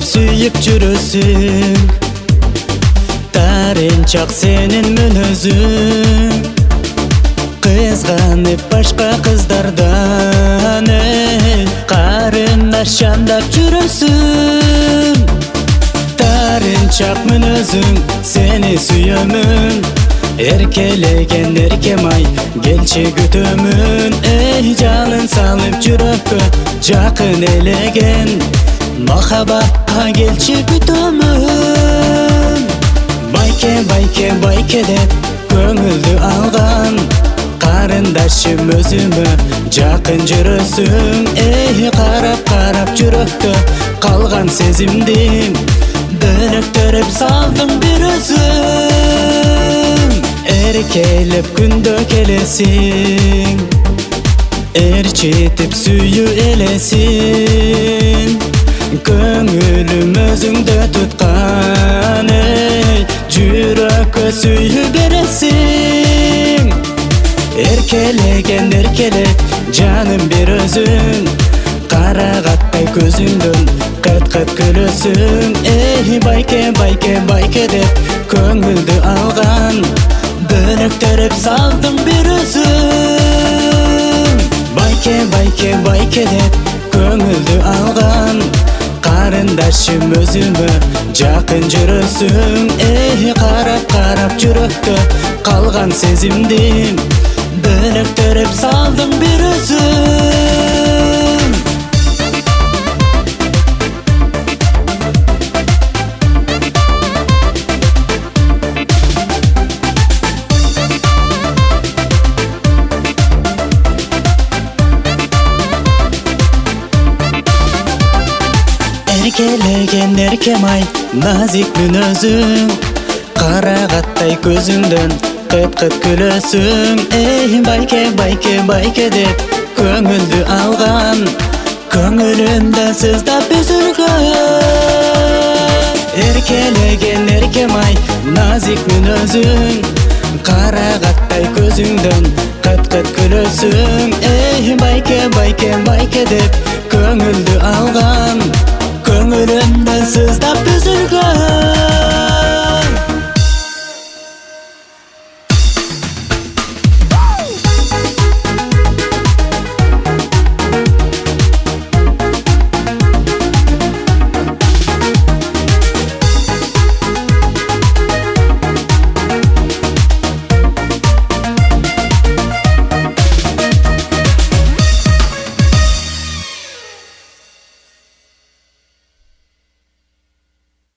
suyup жүрөсүң. Тарынчак сенин мүнөзүң, кызганып башка кыздардан карындаш жандап жүрөсүң. Тарынчак мүнөзүң, сени сүйөмүн, эркелеген эркемай келчи күтөмүн. Жанын салып жүрөккө жакын элеген, махабатка келчи күтөмүн. Байке байке байке деп көңүлдү алган, карындашым өзүмө жакын жүрөсүң. Карап карап жүрөктө калган сезимди бөлөктөрүп салдың бир өзүң. Эркелеп күндө келесиң, ээрчитип сүйүү элесин. Көңүлүм өзүңдө туткан, жүрөккө сүйүү бересиң. Эркелеген эркелеп жаным бир өзүң, карагаттай көзүңдөн кыт-кыт күлөсүң. Байке байке байке деп көңүлдү алган, бөлөктөрүп салдың бир өзүң. Байке байке байке деп көңүлдү алган, карындашым өзүмө жакын жүрөсүң. Карап карап жүрөктө калган сезимди бөлөктөрүп салдың бир өзүң. Эркелеген эркемай назик мүнөзүң, карагаттай көзүңдөн кыт-кыт күлөсүң. Байке байке байке деп көңүлдү алган, көңүлүмдө сыздап үзүлгөн. Эркелеген эркемай назик мүнөзүң, карагаттай көзүңдөн кыт-кыт күлөсүң. Байке байке байке деп көңүлдү алган, көңүлүмдө сыздап үзүлгөн.